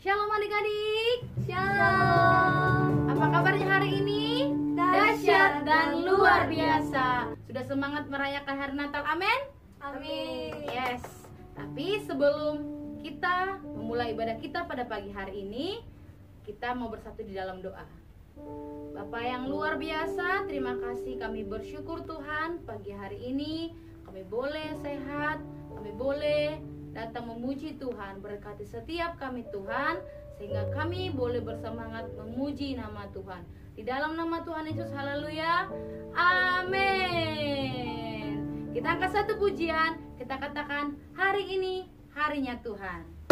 Shalom adik-adik. Shalom. Apa kabarnya hari ini? Dahsyat dan luar biasa. Sudah semangat merayakan hari Natal, amin? Amin. Yes. Tapi sebelum kita memulai ibadah kita pada pagi hari ini, kita mau bersatu di dalam doa. Bapa yang luar biasa, terima kasih, kami bersyukur Tuhan pagi hari ini kami boleh sehat, kami boleh datang memuji Tuhan. Berkati setiap kami Tuhan, sehingga kami boleh bersemangat memuji nama Tuhan. Di dalam nama Tuhan Yesus, haleluya, amin. Kita angkat satu pujian, kita katakan hari ini harinya Tuhan.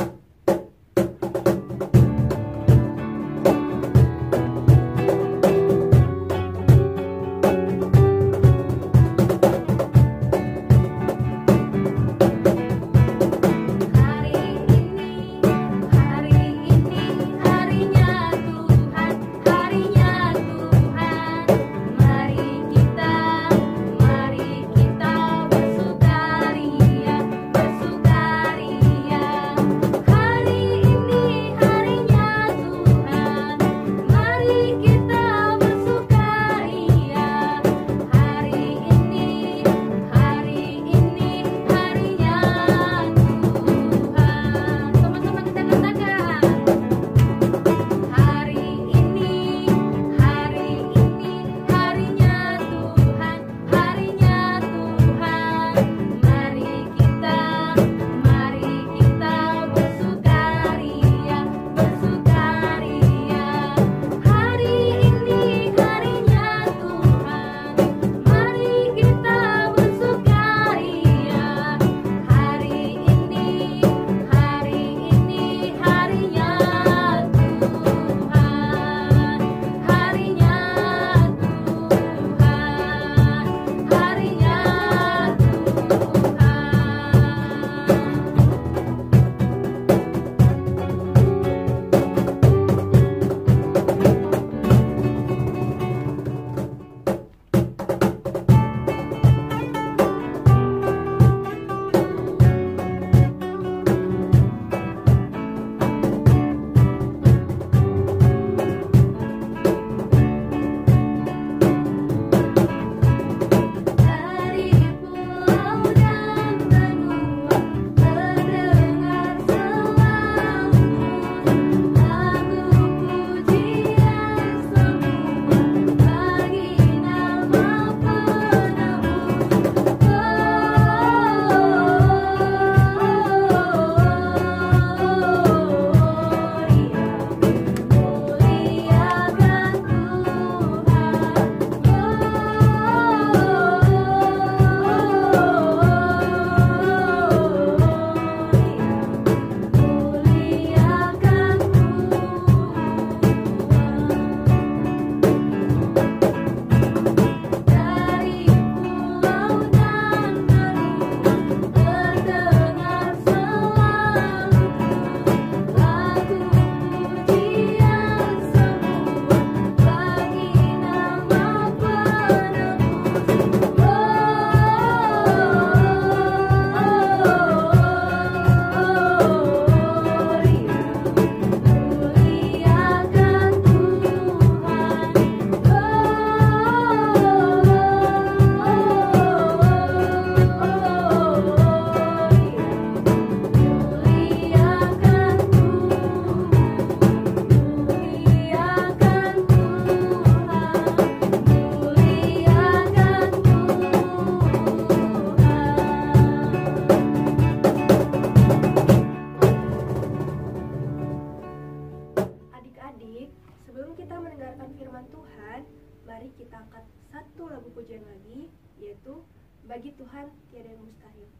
Mari kita angkat satu lagu pujian lagi, yaitu Bagi Tuhan Tiada yang Mustahil.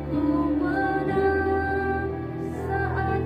Ku menang saat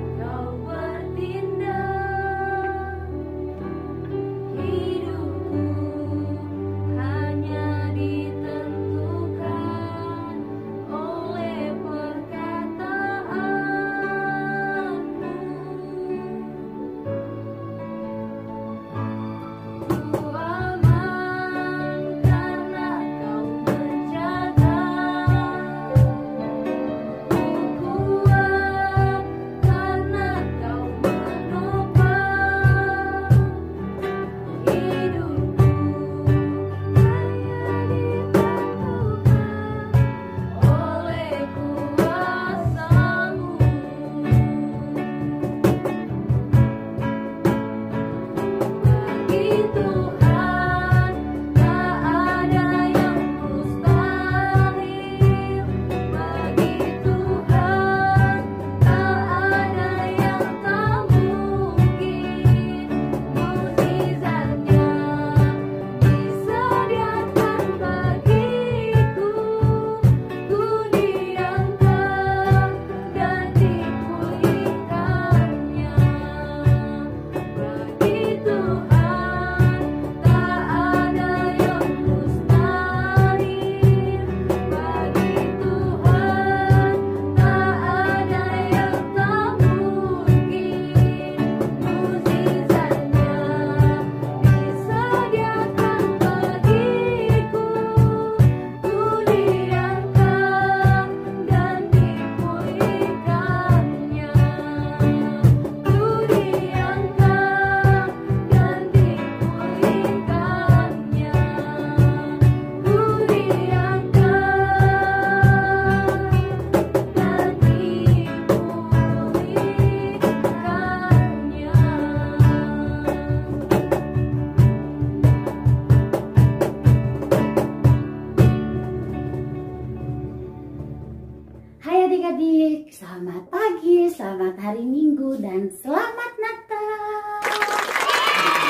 Minggu dan selamat Natal.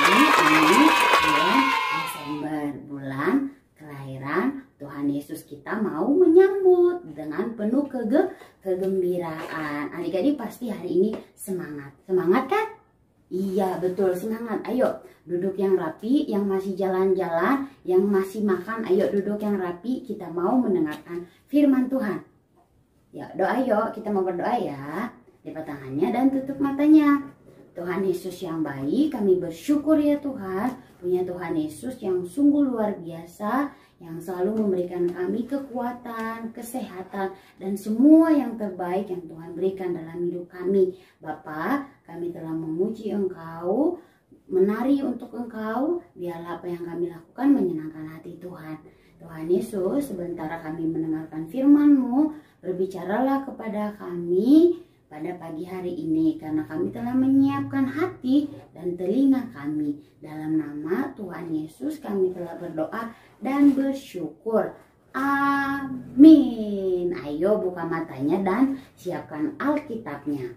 Ini bulan Desember, bulan kelahiran Tuhan Yesus. Kita mau menyambut dengan penuh kegembiraan. Adik-adik pasti hari ini semangat. Semangat kan? Iya betul, semangat. Ayo duduk yang rapi, yang masih jalan-jalan, yang masih makan, ayo duduk yang rapi. Kita mau mendengarkan firman Tuhan. Ya doa yuk, kita mau berdoa ya. Lipat tangannya dan tutup matanya. Tuhan Yesus yang baik, kami bersyukur ya Tuhan, punya Tuhan Yesus yang sungguh luar biasa, yang selalu memberikan kami kekuatan, kesehatan, dan semua yang terbaik yang Tuhan berikan dalam hidup kami. Bapa, kami telah memuji Engkau, menari untuk Engkau, biarlah apa yang kami lakukan menyenangkan hati Tuhan. Tuhan Yesus, sebentar kami mendengarkan firman-Mu, berbicaralah kepada kami pada pagi hari ini, karena kami telah menyiapkan hati dan telinga kami. Dalam nama Tuhan Yesus kami telah berdoa dan bersyukur. Amin. Ayo buka matanya dan siapkan Alkitabnya.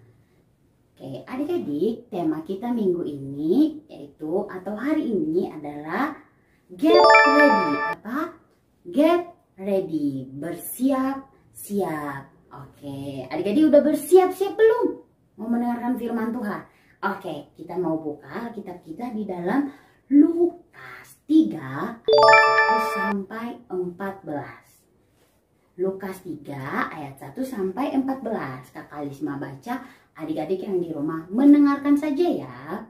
Oke, adik-adik, tema kita minggu ini yaitu atau hari ini adalah get ready. Apa? Get ready. Bersiap-siap. Oke, adik-adik udah bersiap-siap belum? Mau mendengarkan firman Tuhan? Oke, kita mau buka kitab kita di dalam Lukas 3 ayat 1 sampai 14. Lukas 3 ayat 1 sampai 14. Kakak Lisma baca, adik-adik yang di rumah mendengarkan saja ya.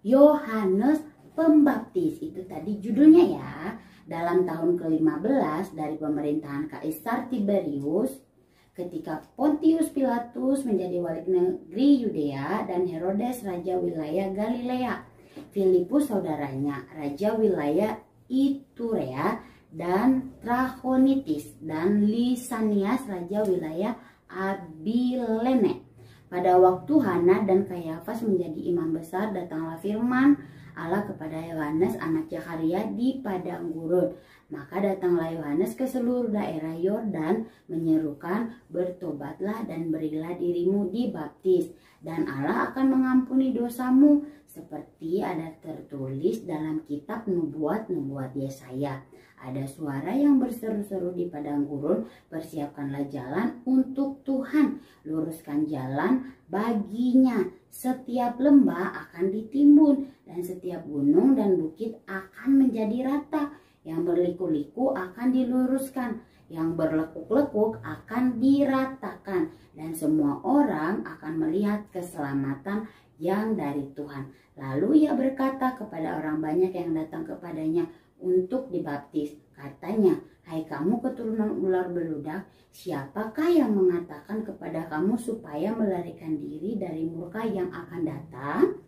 Yohanes Pembaptis, itu tadi judulnya ya. Dalam tahun ke-15 dari pemerintahan Kaisar Tiberius, ketika Pontius Pilatus menjadi wali negeri Yudea dan Herodes raja wilayah Galilea, Filipus saudaranya raja wilayah Iturea dan Trachonitis, dan Lisanias raja wilayah Abilene. Pada waktu Hana dan Kayafas menjadi imam besar, datanglah firman Allah kepada Yohanes anak Zakaria di padang gurun. Maka datanglah Yohanes ke seluruh daerah Yordan menyerukan, bertobatlah dan berilah dirimu dibaptis, dan Allah akan mengampuni dosamu, seperti ada tertulis dalam kitab nubuat-nubuat Yesaya. Ada suara yang berseru-seru di padang gurun, persiapkanlah jalan untuk Tuhan, luruskan jalan baginya. Setiap lembah akan ditimbun, dan setiap gunung dan bukit akan menjadi rata. Yang berliku-liku akan diluruskan, yang berlekuk-lekuk akan diratakan, dan semua orang akan melihat keselamatan yang dari Tuhan. Lalu ia berkata kepada orang banyak yang datang kepadanya untuk dibaptis. Katanya, hai kamu keturunan ular beludak, siapakah yang mengatakan kepada kamu supaya melarikan diri dari murka yang akan datang?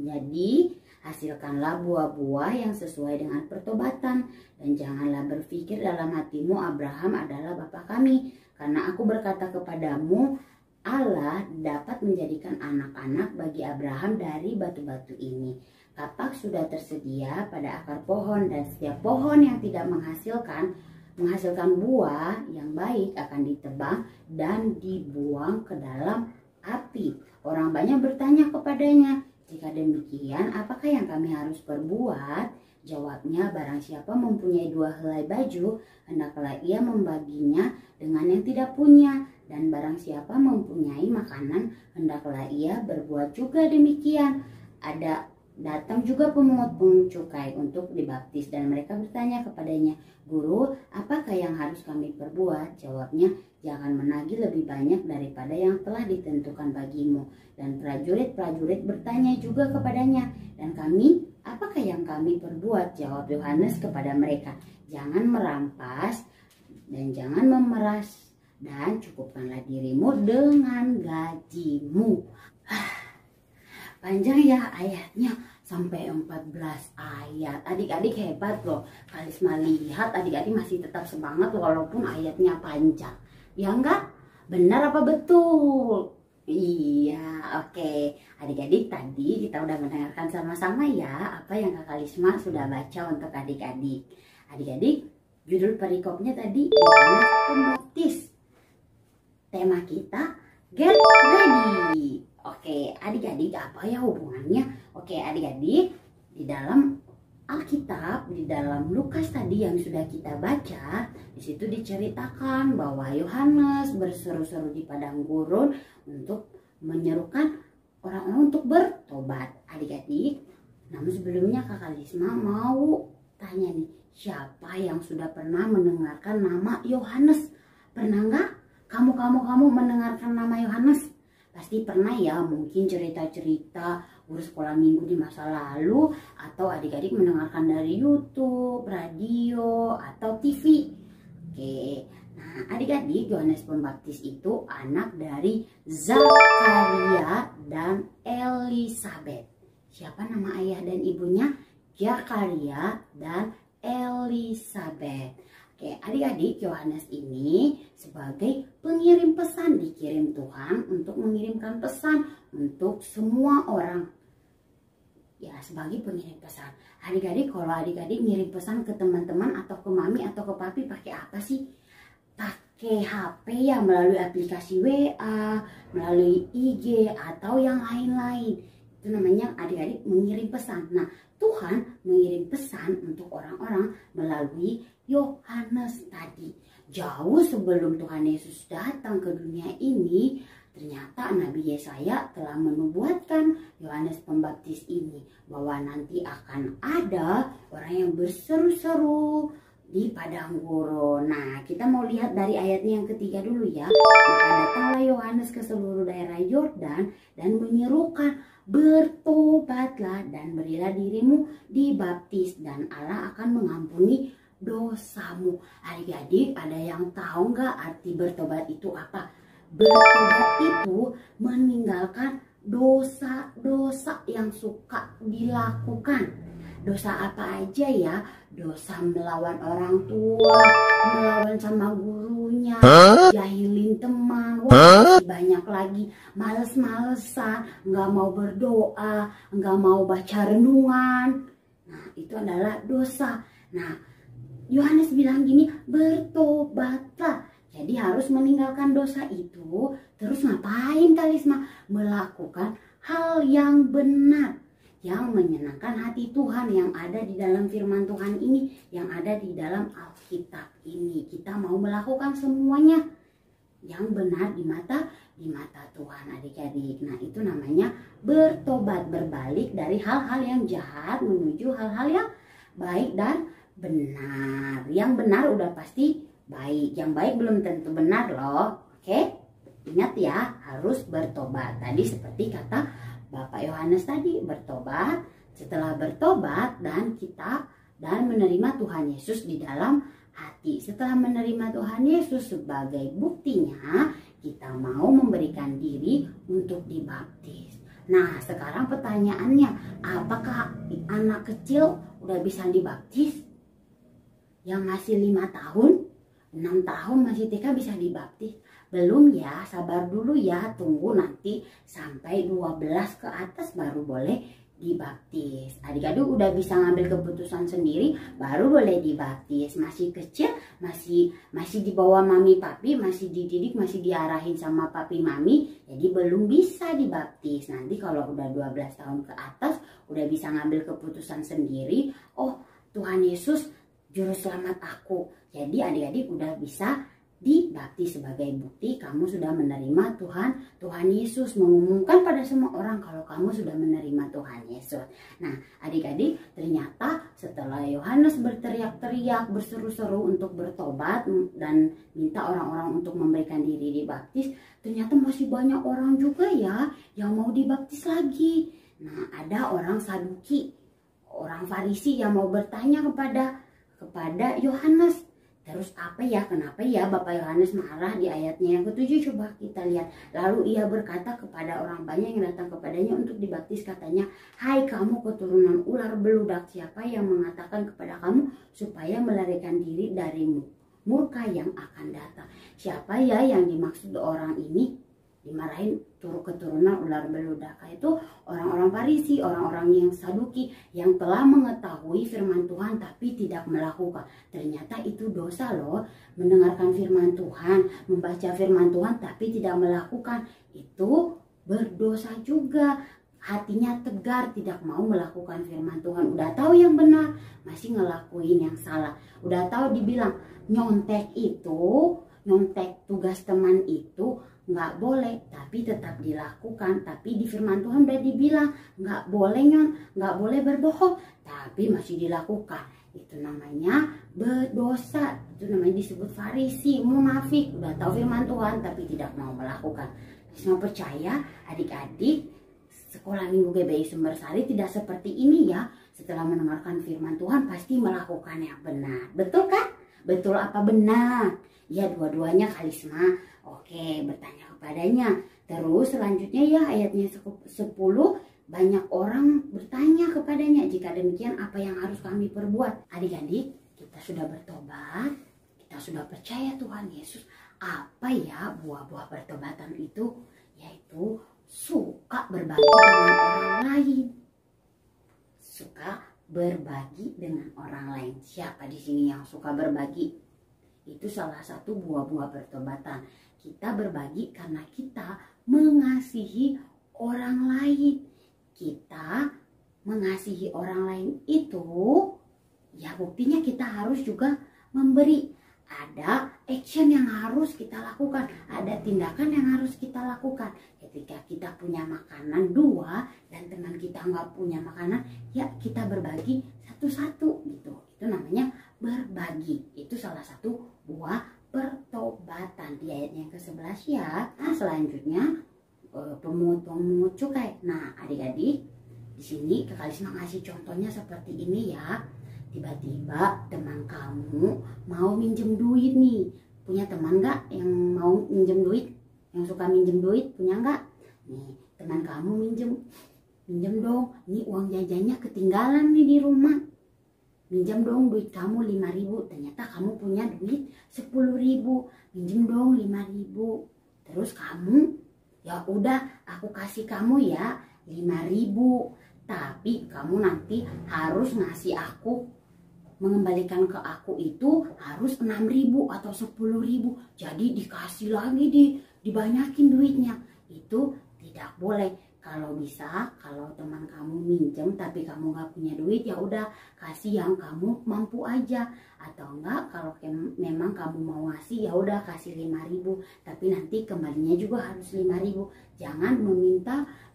Jadi, hasilkanlah buah-buah yang sesuai dengan pertobatan, dan janganlah berpikir dalam hatimu Abraham adalah bapa kami, karena aku berkata kepadamu, Allah dapat menjadikan anak-anak bagi Abraham dari batu-batu ini. Kapak sudah tersedia pada akar pohon, dan setiap pohon yang tidak menghasilkan buah yang baik akan ditebang dan dibuang ke dalam api. Orang banyak bertanya kepadanya, jika demikian, apakah yang kami harus perbuat? Jawabnya, barang siapa mempunyai 2 helai baju, hendaklah ia membaginya dengan yang tidak punya. Dan barang siapa mempunyai makanan, hendaklah ia berbuat juga demikian. Datang juga pemungut cukai untuk dibaptis, dan mereka bertanya kepadanya, Guru, apakah yang harus kami perbuat? Jawabnya, jangan menagih lebih banyak daripada yang telah ditentukan bagimu. Dan prajurit-prajurit bertanya juga kepadanya, dan kami, apakah yang kami perbuat? Jawab Yohanes kepada mereka, jangan merampas dan jangan memeras, dan cukupkanlah dirimu dengan gajimu. Panjang ya ayatnya, sampai 14 ayat. Adik-adik hebat loh. Kalisma lihat adik-adik masih tetap semangat walaupun ayatnya panjang. Ya enggak? Benar apa betul? Iya, oke. Adik-adik, tadi kita udah mendengarkan sama-sama ya apa yang Kak Kalisma sudah baca untuk adik-adik. Adik-adik, judul perikopnya tadi Yohanes Pembaptis. Tema kita Get Ready. Oke, adik-adik, apa ya hubungannya? Oke, adik-adik, di dalam Alkitab, di dalam Lukas tadi yang sudah kita baca, di situ diceritakan bahwa Yohanes berseru-seru di padang gurun untuk menyerukan orang-orang untuk bertobat. Adik-adik, namun sebelumnya Kakak Lisma mau tanya nih, siapa yang sudah pernah mendengarkan nama Yohanes? Pernah nggak? Kamu mendengarkan nama Yohanes? Pasti pernah ya, mungkin cerita-cerita guru sekolah minggu di masa lalu, atau adik-adik mendengarkan dari YouTube, radio, atau TV. Oke, nah adik-adik, Yohanes Pembaptis itu anak dari Zakaria dan Elisabeth. Siapa nama ayah dan ibunya? Zakaria dan Elisabeth. Oke, adik-adik, Yohanes ini sebagai pengirim pesan, dikirim Tuhan untuk mengirimkan pesan untuk semua orang. Ya, sebagai pengirim pesan. Adik-adik, kalau adik-adik ngirim pesan ke teman-teman atau ke mami atau ke papi pakai apa sih? Pakai HP ya, melalui aplikasi WA, melalui IG atau yang lain-lain. Itu namanya adik-adik mengirim pesan. Nah, Tuhan mengirim pesan untuk orang-orang melalui Yohanes tadi. Jauh sebelum Tuhan Yesus datang ke dunia ini, ternyata Nabi Yesaya telah menubuatkan Yohanes Pembaptis ini bahwa nanti akan ada orang yang berseru-seru di padang gurun. Nah, kita mau lihat dari ayatnya yang ketiga dulu ya. Maka datanglah Yohanes ke seluruh daerah Yordan dan menyerukan, bertobatlah dan berilah dirimu dibaptis dan Allah akan mengampuni dosamu. Adik-adik, ada yang tahu nggak arti bertobat itu apa? Bertobat itu meninggalkan dosa-dosa yang suka dilakukan. Dosa apa aja ya? Dosa melawan orang tua, melawan sama gurunya, jahilin teman, wah banyak lagi. Males-malesan, nggak mau berdoa, nggak mau baca renungan. Nah, itu adalah dosa. Nah, Yohanes bilang gini, bertobatlah. Jadi harus meninggalkan dosa itu. Terus ngapain Kalisma? Melakukan hal yang benar, yang menyenangkan hati Tuhan, yang ada di dalam firman Tuhan ini, yang ada di dalam Alkitab ini. Kita mau melakukan semuanya yang benar di mata Tuhan, adik-adik. Nah, itu namanya bertobat, berbalik dari hal-hal yang jahat menuju hal-hal yang baik dan benar. Yang benar udah pasti baik, yang baik belum tentu benar loh. Oke, ingat ya, harus bertobat. Tadi seperti kata Bapak Yohanes tadi, bertobat. Setelah bertobat dan menerima Tuhan Yesus di dalam hati. Setelah menerima Tuhan Yesus sebagai buktinya, kita mau memberikan diri untuk dibaptis. Nah, sekarang pertanyaannya, apakah anak kecil udah bisa dibaptis? Yang masih 5 tahun, 6 tahun masih TK bisa dibaptis? Belum ya, sabar dulu ya, tunggu nanti sampai 12 ke atas baru boleh dibaptis. Adik-adik udah bisa ngambil keputusan sendiri baru boleh dibaptis. Masih kecil, masih di bawah mami papi, masih dididik, masih diarahin sama papi mami, jadi belum bisa dibaptis. Nanti kalau udah 12 tahun ke atas udah bisa ngambil keputusan sendiri. Oh, Tuhan Yesus juru selamat aku. Jadi adik-adik udah bisa dibaptis sebagai bukti kamu sudah menerima Tuhan Yesus, mengumumkan pada semua orang kalau kamu sudah menerima Tuhan Yesus. Nah, adik-adik, ternyata setelah Yohanes berteriak-teriak, berseru-seru untuk bertobat dan minta orang-orang untuk memberikan diri dibaptis, ternyata masih banyak orang juga ya yang mau dibaptis lagi. Nah, ada orang Saduki, orang Farisi yang mau bertanya kepada Yohanes. Terus apa ya, kenapa ya Bapak Yohanes marah di ayatnya yang ke-7? Coba kita lihat. Lalu ia berkata kepada orang banyak yang datang kepadanya untuk dibaptis, katanya, hai kamu keturunan ular beludak, siapa yang mengatakan kepada kamu supaya melarikan diri dari murka yang akan datang? Siapa ya yang dimaksud orang ini dimarahin keturunan ular beludak? Itu orang-orang Farisi, orang-orang yang Saduki yang telah mengetahui firman Tuhan tapi tidak melakukan. Ternyata itu dosa loh, mendengarkan firman Tuhan, membaca firman Tuhan tapi tidak melakukan. Itu berdosa juga. Hatinya tegar, tidak mau melakukan firman Tuhan. Udah tahu yang benar, masih ngelakuin yang salah. Udah tahu dibilang nyontek tugas teman itu nggak boleh, tapi tetap dilakukan. Tapi di firman Tuhan udah dibilang nggak boleh nggak boleh berbohong, tapi masih dilakukan. Itu namanya berdosa. Itu namanya disebut Farisi, munafik. Udah tahu firman Tuhan tapi tidak mau melakukan. Semua percaya adik-adik sekolah minggu GBI Sumbersari tidak seperti ini ya. Setelah mendengarkan firman Tuhan pasti melakukan yang benar. Betul kan? Betul apa benar? Ya, dua-duanya Kalisma. Oke, bertanya kepadanya. Terus selanjutnya ya ayatnya 10, banyak orang bertanya kepadanya, jika demikian apa yang harus kami perbuat? Adik-adik, kita sudah bertobat, kita sudah percaya Tuhan Yesus. Apa ya buah-buah pertobatan itu? Yaitu suka berbagi dengan orang lain. Suka berbagi dengan orang lain. Siapa di sini yang suka berbagi? Itu salah satu buah-buah pertobatan. Kita berbagi karena kita mengasihi orang lain. Kita mengasihi orang lain itu ya buktinya kita harus juga memberi. Ada action yang harus kita lakukan, ada tindakan yang harus kita lakukan. Ketika kita punya makanan 2 dan teman kita nggak punya makanan, ya kita berbagi satu-satu gitu. Itu namanya berbagi. Itu salah satu buah pertobatan di ayat yang ke-11 ya. Nah, selanjutnya pemungut cukai. Nah, adik-adik di sini Kak Kalisma ngasih contohnya seperti ini ya. Tiba-tiba teman kamu mau minjem duit nih. Punya teman nggak yang mau minjem duit? Yang suka minjem duit? Punya nggak? Nih, teman kamu minjem dong. Ini uang jajannya ketinggalan nih di rumah. Minjem dong duit kamu 5.000. Ternyata kamu punya duit 10.000. Minjem dong 5.000. Terus kamu, ya udah aku kasih kamu ya 5.000. Tapi kamu nanti harus ngasih aku, mengembalikan ke aku itu harus 6.000 atau 10.000. Jadi dikasih lagi, dibanyakin duitnya. Itu tidak boleh. Kalau bisa, kalau teman kamu minjem tapi kamu nggak punya duit, ya udah kasih yang kamu mampu aja. Atau enggak, kalau memang kamu mau ngasih, ya udah kasih 5.000. Tapi nanti kembalinya juga harus 5.000. Jangan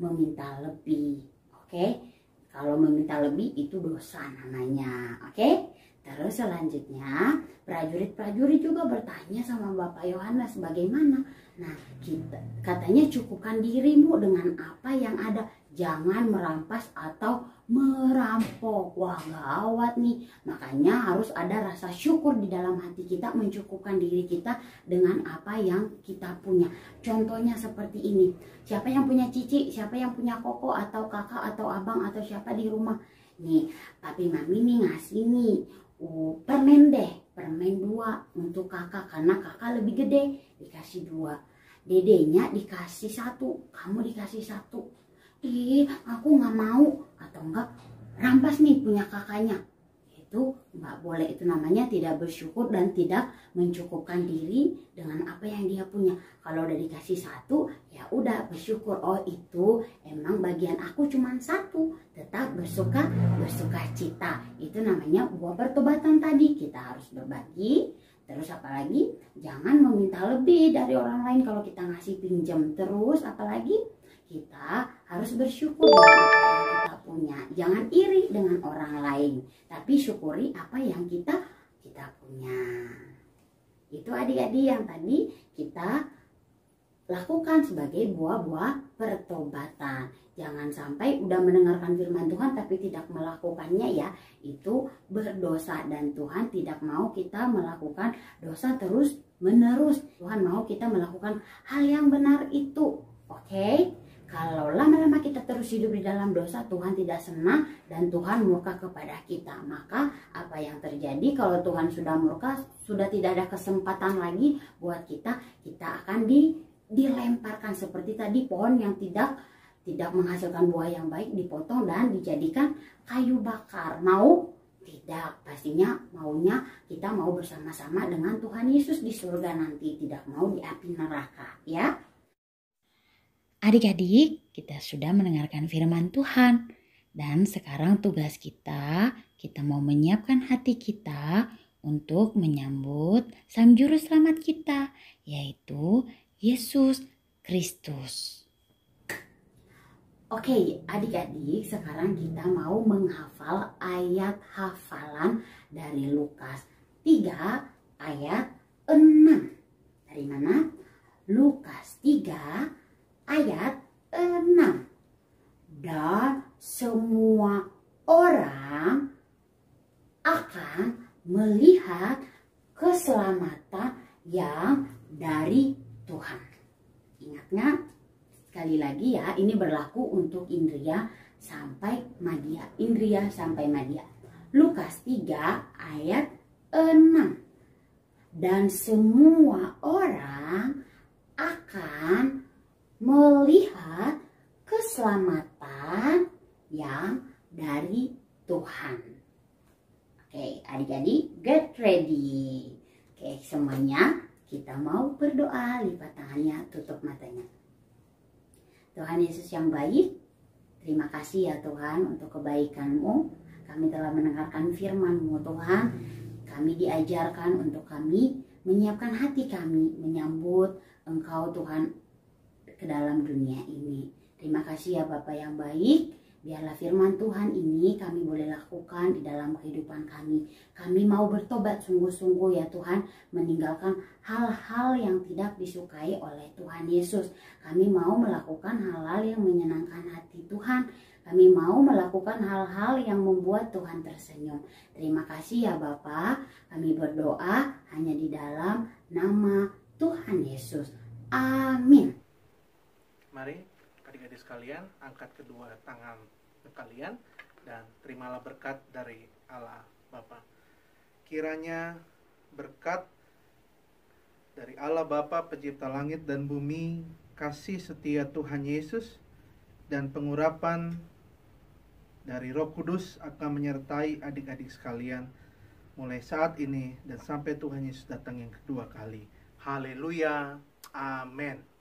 meminta lebih. Oke? Kalau meminta lebih itu dosa namanya. Oke? Terus selanjutnya prajurit-prajurit juga bertanya sama Bapak Yohanes bagaimana. Nah, katanya cukupkan dirimu dengan apa yang ada. Jangan merampas atau merampok. Wah, gawat nih. Makanya harus ada rasa syukur di dalam hati kita, mencukupkan diri kita dengan apa yang kita punya. Contohnya seperti ini. Siapa yang punya cici, siapa yang punya koko atau kakak atau abang atau siapa di rumah. Nih, papi mami nih ngasih nih permen 2 untuk kakak karena kakak lebih gede, dikasih 2. Dedenya dikasih 1, kamu dikasih 1. Aku nggak mau. Atau enggak rampas nih punya kakaknya. Itu nggak boleh. Itu namanya tidak bersyukur dan tidak mencukupkan diri dengan apa yang dia punya. Kalau udah dikasih 1, ya udah bersyukur. Oh, itu emang bagian aku cuma 1. Tetap bersuka cita. Itu namanya buah pertobatan tadi. Kita harus berbagi. Terus apalagi jangan meminta lebih dari orang lain. Kalau kita ngasih pinjam terus, apalagi kita harus bersyukur dengan apa yang kita punya. Jangan iri dengan orang lain, tapi syukuri apa yang kita punya. Itu adik-adik yang tadi kita lakukan sebagai buah-buah pertobatan. Jangan sampai udah mendengarkan firman Tuhan tapi tidak melakukannya ya. Itu berdosa dan Tuhan tidak mau kita melakukan dosa terus menerus. Tuhan mau kita melakukan hal yang benar itu. Oke? Kalau lama-lama kita terus hidup di dalam dosa, Tuhan tidak senang dan Tuhan murka kepada kita. Maka apa yang terjadi kalau Tuhan sudah murka, sudah tidak ada kesempatan lagi buat kita akan dilemparkan seperti tadi pohon yang tidak menghasilkan buah yang baik dipotong dan dijadikan kayu bakar. Mau? Tidak. Pastinya maunya kita mau bersama-sama dengan Tuhan Yesus di surga nanti, tidak mau di api neraka, ya. Adik-adik, kita sudah mendengarkan firman Tuhan. Dan sekarang tugas kita mau menyiapkan hati kita untuk menyambut Sang Juru Selamat kita, yaitu Yesus Kristus. Oke, adik-adik, sekarang kita mau menghafal ayat hafalan dari Lukas 3 ayat 6. Dari mana? Lukas 3 ayat 6. Dan semua orang akan melihat keselamatan yang dari Tuhan. Ingatnya sekali lagi ya, ini berlaku untuk Indria sampai Madia. Indria sampai Madia. Lukas 3 ayat 6. Dan semua orang akan melihat keselamatan yang dari Tuhan. Oke, adik-adik, get ready. Oke, semuanya kita mau berdoa, lipat tangannya, tutup matanya. Tuhan Yesus yang baik, terima kasih ya Tuhan untuk kebaikan-Mu. Kami telah mendengarkan firman-Mu Tuhan. Kami diajarkan untuk kami menyiapkan hati kami menyambut Engkau Tuhan ke dalam dunia ini. Terima kasih ya Bapa yang baik. Biarlah firman Tuhan ini kami boleh lakukan di dalam kehidupan kami. Kami mau bertobat sungguh-sungguh ya Tuhan, meninggalkan hal-hal yang tidak disukai oleh Tuhan Yesus. Kami mau melakukan hal-hal yang menyenangkan hati Tuhan. Kami mau melakukan hal-hal yang membuat Tuhan tersenyum. Terima kasih ya Bapa. Kami berdoa hanya di dalam nama Tuhan Yesus. Amin. Mari adik-adik sekalian, angkat kedua tangan kalian dan terimalah berkat dari Allah Bapa. Kiranya berkat dari Allah Bapa pencipta langit dan bumi, kasih setia Tuhan Yesus, dan pengurapan dari Roh Kudus akan menyertai adik-adik sekalian mulai saat ini dan sampai Tuhan Yesus datang yang kedua kali. Haleluya. Amin.